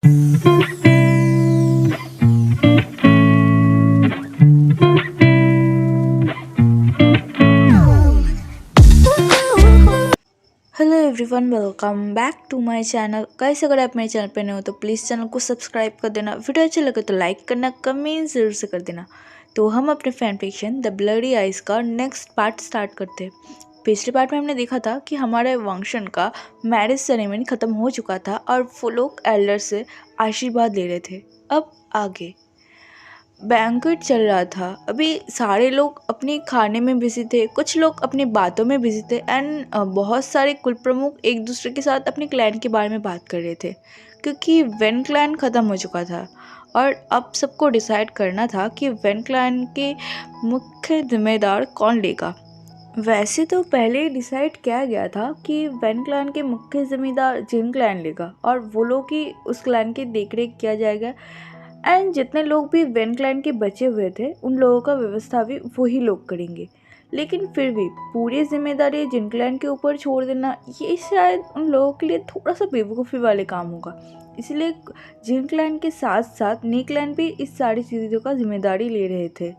Hello everyone, welcome back to my channel. Guys, अगर आप मेरे चैनल पे नए हो तो प्लीज़ चैनल को सब्सक्राइब कर देना। वीडियो अच्छा लगे तो लाइक करना, कमेंट ज़रूर से कर देना। तो हम अपने fan fiction the bloody eyes का नेक्स्ट पार्ट स्टार्ट करते हैं। पिछले पार्ट में हमने देखा था कि हमारे वंशन का मैरिज सेरेमनी ख़त्म हो चुका था और वो लोग एल्डर से आशीर्वाद ले रहे थे। अब आगे बैंक्वेट चल रहा था। अभी सारे लोग अपने खाने में बिजी थे, कुछ लोग अपनी बातों में बिजी थे एंड बहुत सारे कुल प्रमुख एक दूसरे के साथ अपने क्लैन के बारे में बात कर रहे थे, क्योंकि वेन क्लैन ख़त्म हो चुका था और अब सबको डिसाइड करना था कि वेन क्लैन के मुख्य जिम्मेदार कौन लेगा। वैसे तो पहले ही डिसाइड किया गया था कि वेन क्लैन के मुख्य जिम्मेदार जिन क्लैन लेगा और वो लोग ही उस क्लैन की देखरेख किया जाएगा एंड जितने लोग भी वेन क्लैन के बचे हुए थे उन लोगों का व्यवस्था भी वही लोग करेंगे। लेकिन फिर भी पूरी जिम्मेदारी जिन क्लैन के ऊपर छोड़ देना ये शायद उन लोगों के लिए थोड़ा सा बेवकूफ़ी वाले काम होगा। इसलिए जिन क्लैन के साथ साथ नी क्लैन भी इस सारी चीज़ों का जिम्मेदारी ले रहे थे।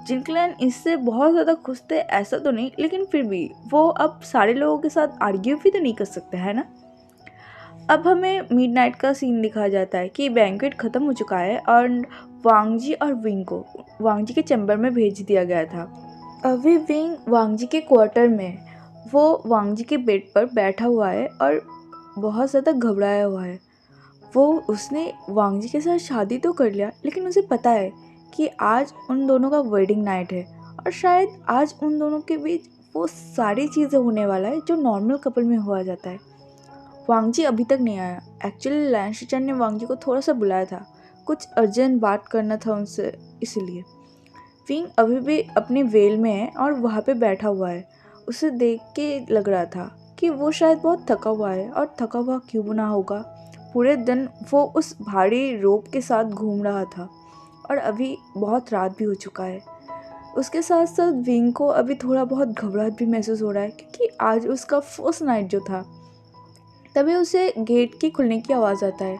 जिन क्लैन इससे बहुत ज़्यादा खुश थे ऐसा तो नहीं, लेकिन फिर भी वो अब सारे लोगों के साथ आर्ग्यू भी तो नहीं कर सकते, है ना। अब हमें मिडनाइट का सीन दिखाया जाता है कि बैंक्वेट ख़त्म हो चुका है और वांगजी और विंग को वांगजी के चैम्बर में भेज दिया गया था। अभी विंग वांगजी के क्वार्टर में वो वांगजी के बेड पर बैठा हुआ है और बहुत ज़्यादा घबराया हुआ है। वो उसने वांगजी के साथ शादी तो कर लिया, लेकिन उसे पता है कि आज उन दोनों का वेडिंग नाइट है और शायद आज उन दोनों के बीच वो सारी चीज़ें होने वाला है जो नॉर्मल कपल में हुआ जाता है। वांगजी अभी तक नहीं आया। एक्चुअली लैंशिचन ने वांगजी को थोड़ा सा बुलाया था, कुछ अर्जेंट बात करना था उनसे, इसलिए विंग अभी भी अपने वेल में है और वहाँ पे बैठा हुआ है। उसे देख के लग रहा था कि वो शायद बहुत थका हुआ है, और थका हुआ क्यों ना होगा, पूरे दिन वो उस भारी रोप के साथ घूम रहा था और अभी बहुत रात भी हो चुका है। उसके साथ साथ विंग को अभी थोड़ा बहुत घबराहट भी महसूस हो रहा है, क्योंकि आज उसका फर्स्ट नाइट जो था। तभी उसे गेट की खुलने की आवाज़ आता है।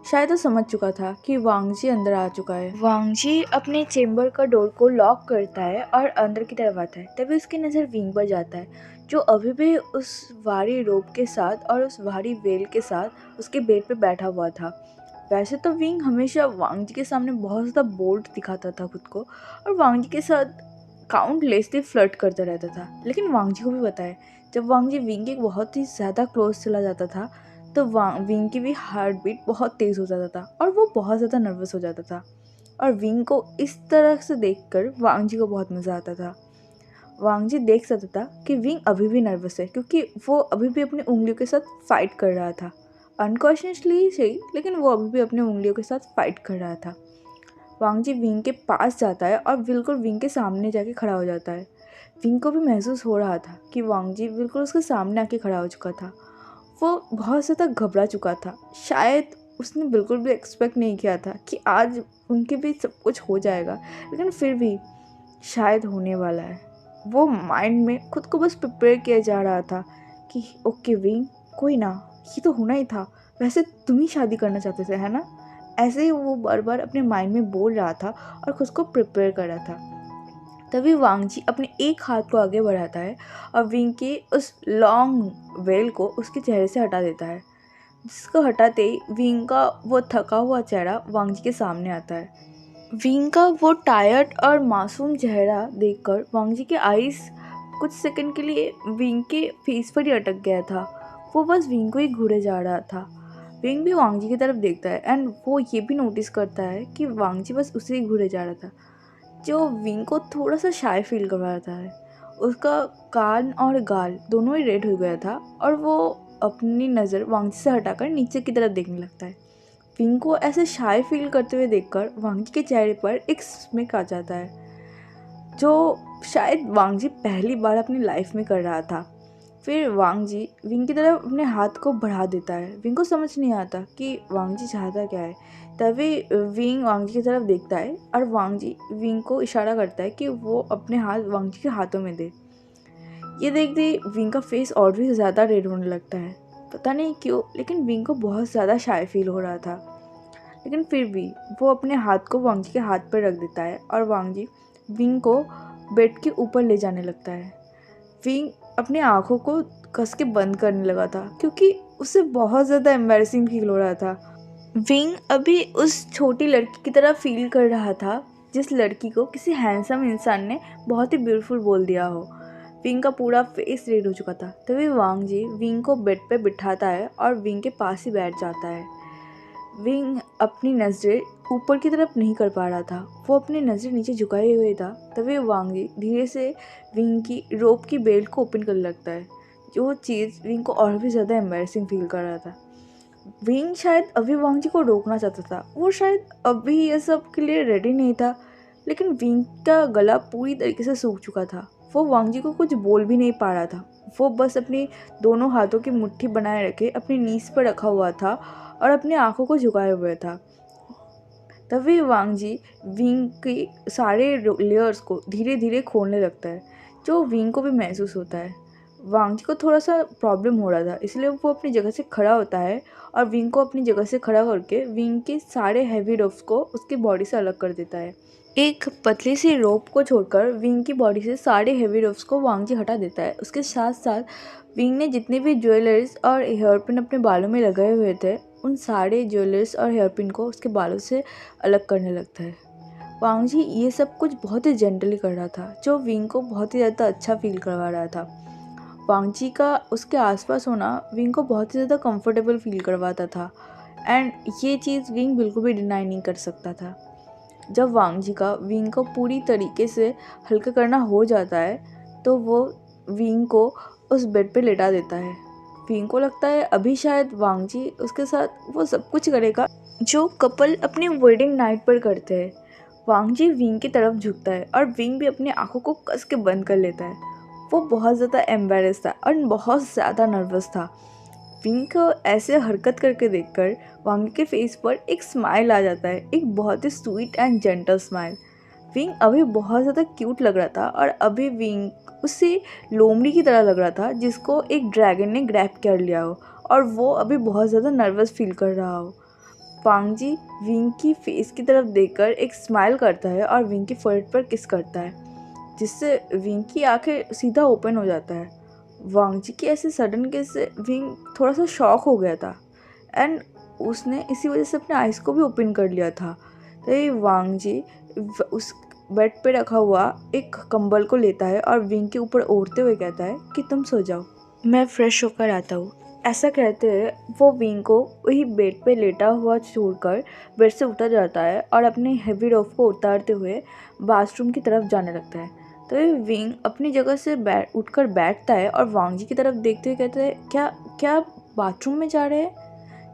शायद वो समझ चुका था कि वांगजी अंदर आ चुका है। वांगजी अपने चेम्बर का डोर को लॉक करता है और अंदर की तरफ आता है। तभी उसकी नज़र विंग पर जाता है, जो अभी भी उस भारी रोप के साथ और उस भारी वेल के साथ उसके बेड पे बैठा हुआ था। वैसे तो विंग हमेशा वांगजी के सामने बहुत ज़्यादा बोल्ड दिखाता था खुद को और वांगजी के साथ काउंटलेसली फ्लर्ट करता रहता था, लेकिन वांगजी को भी पता है जब वांगजी विंग के बहुत ही ज़्यादा क्लोज चला जाता था तो विंग की भी हार्ट बीट बहुत तेज़ हो जाता था और वो बहुत ज़्यादा नर्वस हो जाता था। और विंग को इस तरह से देखकर वांगजी को बहुत मज़ा आता था। वांगजी देख सकता था कि विंग अभी भी नर्वस है, क्योंकि वो अभी भी अपनी उंगलियों के साथ फाइट कर रहा था। अनकॉन्शियसली सही, लेकिन वो अभी भी अपनी उंगलियों के साथ फाइट कर रहा था। वांगजी विंग के पास जाता है और बिल्कुल विंग के सामने जाके खड़ा हो जाता है। विंग को भी महसूस हो रहा था कि वांगजी बिल्कुल उसके सामने आके खड़ा हो चुका था। वो बहुत ज़्यादा घबरा चुका था। शायद उसने बिल्कुल भी एक्सपेक्ट नहीं किया था कि आज उनके बीच सब कुछ हो जाएगा, लेकिन फिर भी शायद होने वाला है। वो माइंड में खुद को बस प्रिपेयर किया जा रहा था कि ओके विंग, कोई ना, ये तो होना ही था। वैसे तुम ही शादी करना चाहते थे, है ना। ऐसे ही वो बार बार अपने माइंड में बोल रहा था और खुद को प्रिपेयर कर रहा था। तभी वांगजी अपने एक हाथ को आगे बढ़ाता है और विंग के उस लॉन्ग वेल को उसके चेहरे से हटा देता है। जिसको हटाते ही विंग का वो थका हुआ चेहरा वांगजी के सामने आता है। विंग का वो टायर्ड और मासूम चेहरा देखकर वांगजी के आईज कुछ सेकंड के लिए विंग के फेस पर ही अटक गया था। वो बस विंग को ही घूरे जा रहा था। विंग भी वांगजी की तरफ देखता है एंड वो ये भी नोटिस करता है कि वांगजी बस उसे ही घूरे जा रहा था, जो विंग को थोड़ा सा शाय फील करवाता है। उसका कान और गाल दोनों ही रेड हो गया था और वो अपनी नज़र वांगजी से हटाकर नीचे की तरफ देखने लगता है। विंग को ऐसे शाय फील करते हुए देखकर वांगजी के चेहरे पर एक स्मिक आ जाता है, जो शायद वांगजी पहली बार अपनी लाइफ में कर रहा था। फिर वांगजी विंग की तरफ अपने हाथ को बढ़ा देता है। विंग को समझ नहीं आता कि वांगजी चाहता क्या है। तभी विंग वांगजी की तरफ देखता है और वांगजी विंग को इशारा करता है कि वो अपने हाथ वांगजी के हाथों में दे। ये देखते विंग का फेस और भी ज़्यादा रेड होने लगता है। पता नहीं क्यों, लेकिन विंग को बहुत ज़्यादा शाय फील हो रहा था। लेकिन फिर भी वो अपने हाथ को वांग जी के हाथ पर रख देता है और वांग जी विंग को बेड के ऊपर ले जाने लगता है। विंग अपनी आंखों को कस के बंद करने लगा था क्योंकि उसे बहुत ज़्यादा एम्बैरेसिंग फील हो रहा था। विंग अभी उस छोटी लड़की की तरह फील कर रहा था जिस लड़की को किसी हैंडसम इंसान ने बहुत ही ब्यूटीफुल बोल दिया हो। विंग का पूरा फेस रेड हो चुका था। तभी वांग जी विंग को बेड पे बिठाता है और विंग के पास ही बैठ जाता है। विंग अपनी नज़रें ऊपर की तरफ नहीं कर पा रहा था, वो अपनी नज़रें नीचे झुकाए हुए था। तभी वांग जी धीरे से विंग की रोप की बेल्ट को ओपन करने लगता है, जो चीज़ विंग को और भी ज़्यादा एम्बैरेसिंग फील कर रहा था। विंग शायद अभी वांग जी को रोकना चाहता था, वो शायद अभी ये सब के लिए रेडी नहीं था, लेकिन विंग का गला पूरी तरीके से सूख चुका था। वो वांग जी को कुछ बोल भी नहीं पा रहा था। वो बस अपनी दोनों हाथों की मुट्ठी बनाए रखे अपनी नीज पर रखा हुआ था और अपनी आंखों को झुकाए हुए था। तभी वांग जी विंग के सारे लेयर्स को धीरे धीरे खोलने लगता है, जो विंग को भी महसूस होता है। वांग जी को थोड़ा सा प्रॉब्लम हो रहा था, इसलिए वो अपनी जगह से खड़ा होता है और विंग को अपनी जगह से खड़ा करके विंग के सारे हैवी रोप्स को उसकी बॉडी से अलग कर देता है। एक पतली सी रोप को छोड़कर विंग की बॉडी से सारे हेवी रोप्स को वांग जी हटा देता है। उसके साथ साथ विंग ने जितने भी ज्वेलरीज और हेयरपिन अपने बालों में लगाए हुए थे, उन सारे ज्वेलरीज और हेयरपिन को उसके बालों से अलग करने लगता है। वांग जी ये सब कुछ बहुत ही जेंटली कर रहा था, जो विंग को बहुत ही ज़्यादा अच्छा फील करवा रहा था। वांग जी का उसके आसपास होना विंग को बहुत ही ज़्यादा कंफर्टेबल फील करवाता था एंड ये चीज़ विंग बिल्कुल भी डिनाई नहीं कर सकता था। जब वांग जी का विंग को पूरी तरीके से हल्का करना हो जाता है तो वो विंग को उस बेड पे लेटा देता है। विंग को लगता है अभी शायद वांग जी उसके साथ वो सब कुछ करेगा जो कपल अपनी वेडिंग नाइट पर करते हैं। वांग जी विंग की तरफ झुकता है और विंग भी अपनी आंखों को कस के बंद कर लेता है। वो बहुत ज़्यादा एम्बैरेस था और बहुत ज़्यादा नर्वस था। विंग को ऐसे हरकत करके देखकर वांग के फेस पर एक स्माइल आ जाता है, एक बहुत ही स्वीट एंड जेंटल स्माइल। विंग अभी बहुत ज़्यादा क्यूट लग रहा था और अभी विंग उससे लोमड़ी की तरह लग रहा था जिसको एक ड्रैगन ने ग्रैब कर लिया हो और वो अभी बहुत ज़्यादा नर्वस फील कर रहा हो। वांग जी विंग की फेस की तरफ देखकर एक स्माइल करता है और विंग की फोrehead पर किस करता है, जिससे विंग की आंखें सीधा ओपन हो जाता है। वांग जी की ऐसे सडन किस से विंग थोड़ा सा शॉक हो गया था एंड उसने इसी वजह से अपने आइज़ को भी ओपन कर लिया था। तो ये वांग जी उस बेड पे रखा हुआ एक कंबल को लेता है और विंग के ऊपर ओढ़ते हुए कहता है कि तुम सो जाओ, मैं फ्रेश होकर आता हूँ। ऐसा कहते हुए वो विंग को वही बेड पे लेटा हुआ छोड़कर बेड से उतर जाता है और अपने हेवी रोब को उतारते हुए बाथरूम की तरफ जाने लगता है। तो ये विंग अपनी जगह से उठकर बैठता है और वांग जी की तरफ देखते हुए कहता है क्या क्या बाथरूम में जा रहे हैं।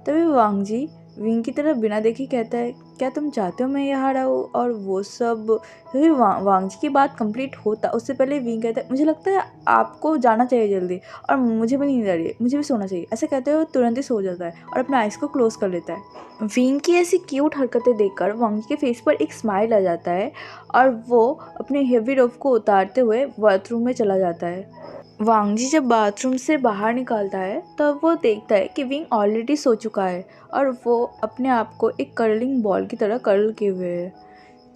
तभी वांग जी विंग की तरफ बिना देखे कहता है क्या तुम चाहते हो मैं यहाँ रहूँ और वो सब। तभी वांग जी की बात कंप्लीट होता उससे पहले विंग कहता है मुझे लगता है आपको जाना चाहिए जल्दी और मुझे भी नींद आ रही है, मुझे भी सोना चाहिए। ऐसा कहते हुए वो तुरंत ही सो जाता है और अपने आइज़ को क्लोज कर लेता है। विंग की ऐसी क्यूट हरकतें देखकर वांग जी के फेस पर एक स्माइल आ जाता है और वो अपने हेवी रोब को उतारते हुए बाथरूम में चला जाता है। वांग जी जब बाथरूम से बाहर निकलता है तब वो देखता है कि विंग ऑलरेडी सो चुका है और वो अपने आप को एक कर्लिंग बॉल की तरह कर्ल किए हुए है,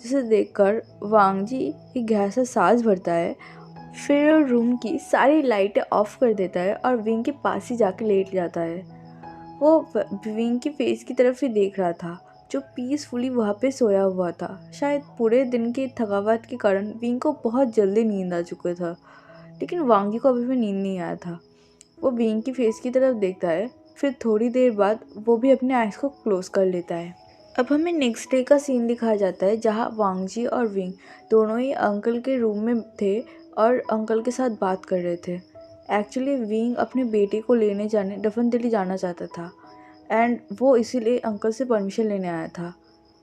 जिसे देखकर वांग जी एक गहरा सा सांस भरता है। फिर रूम की सारी लाइटें ऑफ कर देता है और विंग के पास ही जाके लेट जाता है। वो विंग के फेस की तरफ ही देख रहा था जो पीसफुली वहाँ पे सोया हुआ था। शायद पूरे दिन की थकावट के कारण विंग को बहुत जल्दी नींद आ चुका था, लेकिन वांग जी को अभी भी नींद नहीं आया था। वो विंग की फेस की तरफ देखता है, फिर थोड़ी देर बाद वो भी अपने आइज़ को क्लोज कर लेता है। अब हमें नेक्स्ट डे का सीन दिखाया जाता है जहाँ वांग जी और विंग दोनों ही अंकल के रूम में थे और अंकल के साथ बात कर रहे थे। एक्चुअली विंग अपने बेटे को लेने जाने डफन दिल्ली जाना चाहता था एंड वो इसीलिए अंकल से परमिशन लेने आया था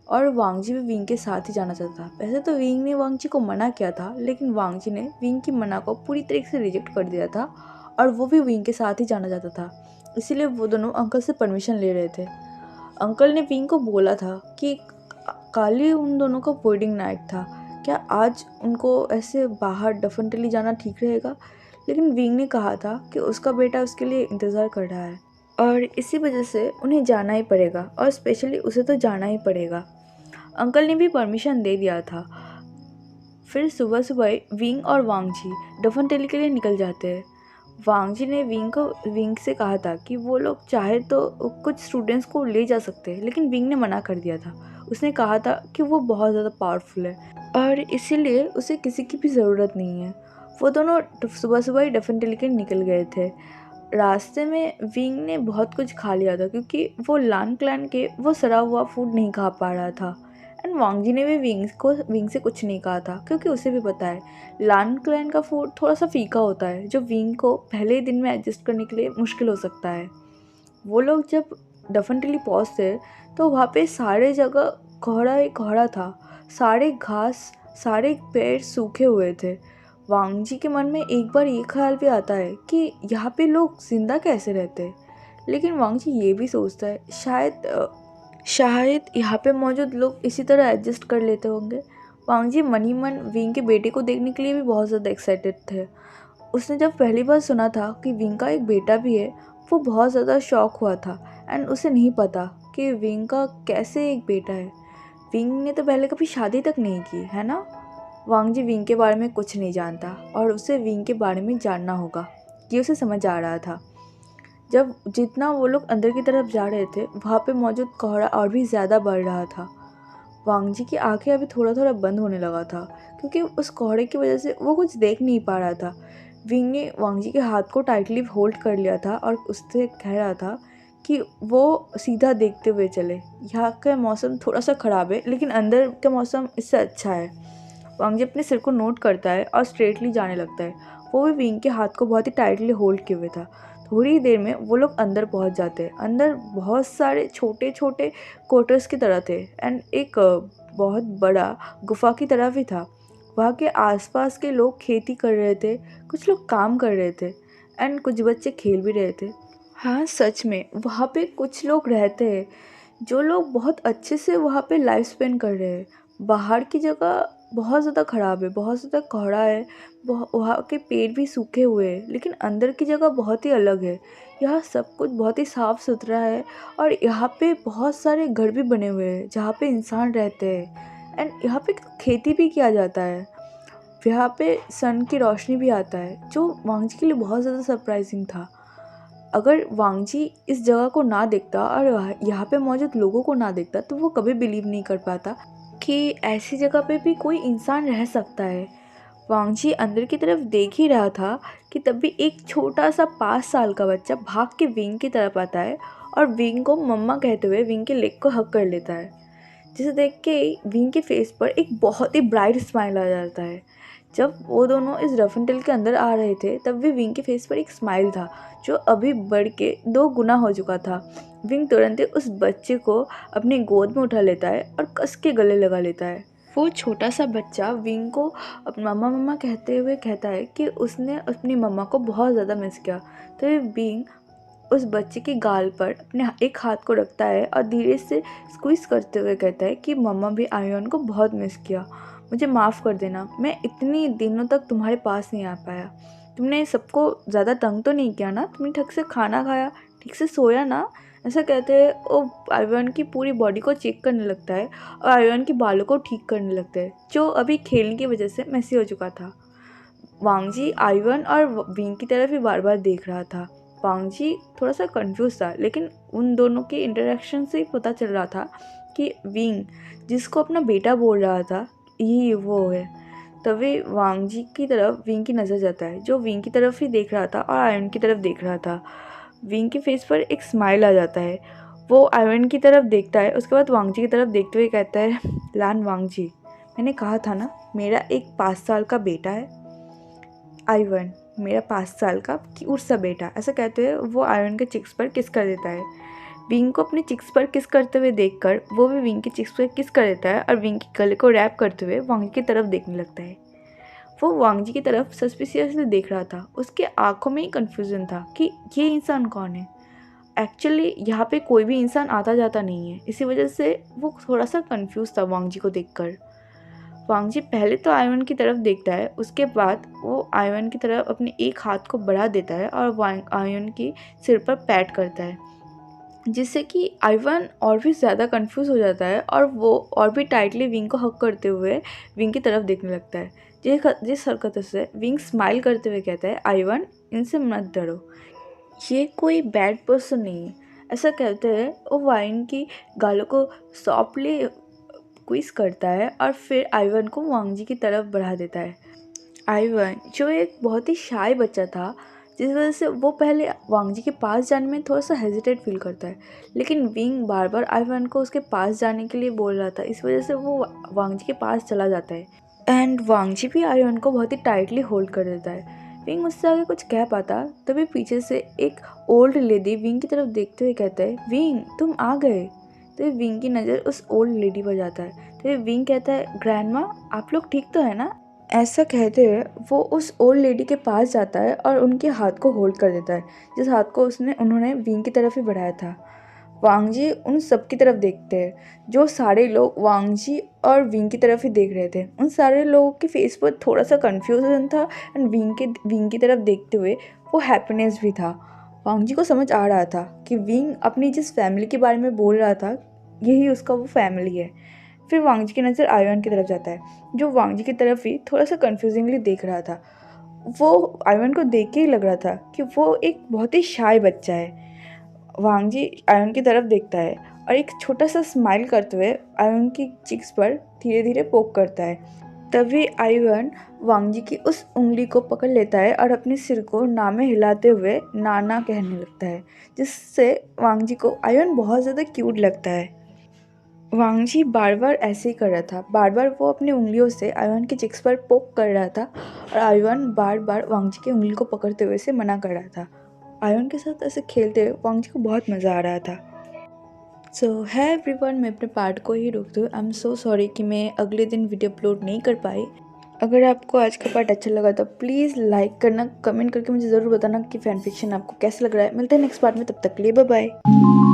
और वांग जी भी विंग के साथ ही जाना चाहता था। वैसे तो विंग ने वांग जी को मना किया था, लेकिन वांग जी ने विंग की मना को पूरी तरीके से रिजेक्ट कर दिया था और वो भी विंग के साथ ही जाना चाहता था। इसीलिए वो दोनों अंकल से परमिशन ले रहे थे। अंकल ने विंग को बोला था कि कल ही उन दोनों का वेडिंग नाइट था, क्या आज उनको ऐसे बाहर डफन दिल्ली जाना ठीक रहेगा। लेकिन विंग ने कहा था कि उसका बेटा उसके लिए इंतज़ार कर रहा है। और इसी वजह से उन्हें जाना ही पड़ेगा और स्पेशली उसे तो जाना ही पड़ेगा। अंकल ने भी परमिशन दे दिया था। फिर सुबह सुबह विंग और वांगजी डफनटेली के लिए निकल जाते हैं। वांगजी ने विंग से कहा था कि वो लोग चाहे तो कुछ स्टूडेंट्स को ले जा सकते हैं, लेकिन विंग ने मना कर दिया था। उसने कहा था कि वो बहुत ज़्यादा पावरफुल है और इसीलिए उसे किसी की भी ज़रूरत नहीं है। वो दोनों सुबह सुबह ही डफनटेली के निकल गए थे। रास्ते में विंग ने बहुत कुछ खा लिया था क्योंकि वो लान क्लैन के वो सड़ा हुआ फूड नहीं खा पा रहा था। एंड वांगजी ने भी विंग से कुछ नहीं कहा था क्योंकि उसे भी पता है लान क्लैन का फूड थोड़ा सा फीका होता है, जो विंग को पहले ही दिन में एडजस्ट करने के लिए मुश्किल हो सकता है। वो लोग जब डफनटेली पहुँचते तो वहाँ पे सारे जगह कोहरा ही कोहरा था। सारे घास, सारे पेड़ सूखे हुए थे। वांगजी के मन में एक बार ये ख्याल भी आता है कि यहाँ पे लोग जिंदा कैसे रहते हैं, लेकिन वांगजी ये भी सोचता है शायद यहाँ पे मौजूद लोग इसी तरह एडजस्ट कर लेते होंगे। वांगजी मन ही मन विंग के बेटे को देखने के लिए भी बहुत ज़्यादा एक्साइटेड थे। उसने जब पहली बार सुना था कि विंग का एक बेटा भी है, वो बहुत ज़्यादा शॉक हुआ था। एंड उसे नहीं पता कि विंग का कैसे एक बेटा है। विंग ने तो पहले कभी शादी तक नहीं की है ना। वांगजी विंग के बारे में कुछ नहीं जानता और उसे विंग के बारे में जानना होगा, ये उसे समझ आ रहा था। जब जितना वो लोग अंदर की तरफ जा रहे थे, वहाँ पे मौजूद कोहरा और भी ज़्यादा बढ़ रहा था। वांगजी की आंखें अभी थोड़ा थोड़ा बंद होने लगा था क्योंकि उस कोहरे की वजह से वो कुछ देख नहीं पा रहा था। विंग ने वांगजी के हाथ को टाइटली होल्ड कर लिया था और उससे कह रहा था कि वो सीधा देखते हुए चले। यहाँ का मौसम थोड़ा सा ख़राब है, लेकिन अंदर का मौसम इससे अच्छा है। वांगजी अपने सिर को नोट करता है और स्ट्रेटली जाने लगता है। वो भी विंग के हाथ को बहुत ही टाइटली होल्ड किए हुए था। थोड़ी ही देर में वो लोग अंदर पहुंच जाते हैं। अंदर बहुत सारे छोटे छोटे क्वार्टर्स की तरह थे एंड एक बहुत बड़ा गुफा की तरह भी था। वहाँ के आसपास के लोग खेती कर रहे थे, कुछ लोग काम कर रहे थे एंड कुछ बच्चे खेल भी रहे थे। हाँ, सच में वहाँ पे कुछ लोग रहते हैं जो लोग बहुत अच्छे से वहाँ पे लाइफ स्पेंड कर रहे हैं। बाहर की जगह बहुत ज़्यादा ख़राब है, बहुत ज़्यादा कोहरा है, वहाँ के पेड़ भी सूखे हुए हैं, लेकिन अंदर की जगह बहुत ही अलग है। यहाँ सब कुछ बहुत ही साफ़ सुथरा है और यहाँ पे बहुत सारे घर भी बने हुए हैं जहाँ पे इंसान रहते हैं एंड यहाँ पे खेती भी किया जाता है। यहाँ पे सन की रोशनी भी आता है, जो वांगजी के लिए बहुत ज़्यादा सरप्राइजिंग था। अगर वांगजी इस जगह को ना देखता और यहाँ पे मौजूद लोगों को ना देखता तो वो कभी बिलीव नहीं कर पाता कि ऐसी जगह पे भी कोई इंसान रह सकता है। वांगजी अंदर की तरफ देख ही रहा था कि तभी एक छोटा सा 5 साल का बच्चा भाग के विंग की तरफ आता है और विंग को मम्मा कहते हुए विंग के लेग को हक कर लेता है। जिसे देख के विंग के फेस पर एक बहुत ही ब्राइट स्माइल आ जाता है। जब वो दोनों इस रफनटेल के अंदर आ रहे थे तब भी विंग के फेस पर एक स्माइल था जो अभी बढ़ के 2 गुना हो चुका था। विंग तुरंत ही उस बच्चे को अपनी गोद में उठा लेता है और कस के गले लगा लेता है। वो छोटा सा बच्चा विंग को मम्मा मम्मा कहते हुए कहता है कि उसने अपनी मम्मा को बहुत ज़्यादा मिस किया। तो विंग उस बच्चे के गाल पर अपने एक हाथ को रखता है और धीरे से स्क्वीज करते हुए कहता है कि मम्मा भी आयन को बहुत मिस किया, मुझे माफ़ कर देना, मैं इतनी दिनों तक तुम्हारे पास नहीं आ पाया। तुमने सबको ज़्यादा तंग तो नहीं किया ना, तुमने ठीक से खाना खाया, ठीक से सोया ना। ऐसा कहते हैं वो आयन की पूरी बॉडी को चेक करने लगता है और आयन के बालों को ठीक करने लगता है जो अभी खेलने की वजह से मैसी हो चुका था। वांगजी आयन और विंग की तरफ ही बार बार देख रहा था। वांगजी थोड़ा सा कंफ्यूज था, लेकिन उन दोनों के इंटरेक्शन से ही पता चल रहा था कि विंग जिसको अपना बेटा बोल रहा था यही वो है। तभी वांगजी की तरफ विंग की नज़र जाता है, जो विंग की तरफ ही देख रहा था और आयन की तरफ देख रहा था। विंग के फेस पर एक स्माइल आ जाता है। वो आयन की तरफ देखता है, उसके बाद वांगजी की तरफ देखते हुए कहता है, लान वांगजी, मैंने कहा था ना मेरा एक 5 साल का बेटा है। आयन मेरा 5 साल का क्यूट सा बेटा। ऐसा कहते हुए वो आयन के चिक्स पर किस कर देता है। विंग को अपने चिक्स पर किस करते हुए देखकर वो भी विंग के चिक्स पर किस कर देता है और विंग के गले को रैप करते हुए वांगजी की तरफ देखने लगता है। वो वांगजी की तरफ सस्पिशियसली देख रहा था। उसके आंखों में ही कन्फ्यूजन था कि ये इंसान कौन है। एक्चुअली यहाँ पे कोई भी इंसान आता जाता नहीं है, इसी वजह से वो थोड़ा सा कंफ्यूज था वांगजी को देखकर। वांग जी पहले तो आयवन की तरफ देखता है, उसके बाद वो आयवन की तरफ अपने एक हाथ को बढ़ा देता है और आयवन की सिर पर पैट करता है, जिससे कि आयवन और भी ज़्यादा कंफ्यूज हो जाता है और वो और भी टाइटली विंग को हक करते हुए विंग की तरफ देखने लगता है। जिस हरकत से विंग स्माइल करते हुए कहता है, आयवन इनसे मत डरो, ये कोई बैड पर्सन नहीं है। ऐसा कहते हैं वो वाइन की गालों को सॉफ्टली क्विज करता है और फिर आइवन को वांग जी की तरफ बढ़ा देता है। आइवन जो एक बहुत ही शाय बच्चा था, जिस वजह से वो पहले वांग जी के पास जाने में थोड़ा सा हेजिटेट फील करता है, लेकिन विंग बार बार आइवन को उसके पास जाने के लिए बोल रहा था, इस वजह से वो वांग जी के पास चला जाता है एंड वांग जी भी आइवन को बहुत ही टाइटली होल्ड कर देता है। विंग उससे आगे कुछ कह पाता तभी पीछे से एक ओल्ड लेडी विंग की तरफ देखते हुए कहता है, विंग तुम आ गए। तो विंग की नज़र उस ओल्ड लेडी पर जाता है, तो विंग कहता है, ग्रैंडमा आप लोग ठीक तो है ना। ऐसा कहते हुए वो उस ओल्ड लेडी के पास जाता है और उनके हाथ को होल्ड कर देता है, जिस हाथ को उन्होंने विंग की तरफ ही बढ़ाया था। वांग जी उन सब की तरफ देखते हैं, जो सारे लोग वांग जी और विंग की तरफ ही देख रहे थे। उन सारे लोगों के फेस पर थोड़ा सा कन्फ्यूजन था एंड विंग की तरफ देखते हुए वो हैप्पीनेस भी था। वांग जी को समझ आ रहा था कि विंग अपनी जिस फैमिली के बारे में बोल रहा था, यही उसका वो फैमिली है। फिर वांग जी की नज़र आयवन की तरफ जाता है, जो वांग जी की तरफ ही थोड़ा सा कन्फ्यूजिंगली देख रहा था। वो आयवन को देख के ही लग रहा था कि वो एक बहुत ही शाय बच्चा है। वांग जी आयवन की तरफ देखता है और एक छोटा सा स्माइल करते हुए आयवन की चिक्स पर धीरे धीरे पोक करता है। तभी आयवन वांग जी की उस उंगली को पकड़ लेता है और अपने सिर को ना में हिलाते हुए नाना कहने लगता है, जिससे वांग जी को आयवन बहुत ज़्यादा क्यूट लगता है। वांग जी बार बार ऐसे ही कर रहा था, बार बार वो अपनी उंगलियों से आयवन के चिक्स पर पोक कर रहा था और आयवन बार बार वांग जी की उंगली को पकड़ते हुए से मना कर रहा था। आयवन के साथ ऐसे खेलते हुए वांग जी को बहुत मज़ा आ रहा था। सो है एवरीवन, मैं अपने पार्ट को ही रोक दूँ। आई एम सो सॉरी कि मैं अगले दिन वीडियो अपलोड नहीं कर पाई। अगर आपको आज का पार्ट अच्छा लगा तो प्लीज़ लाइक करना, कमेंट करके मुझे ज़रूर बताना कि फैन फिक्शन आपको कैसा लग रहा है। मिलते हैं नेक्स्ट पार्ट में, तब तक के लिए बाय बाय।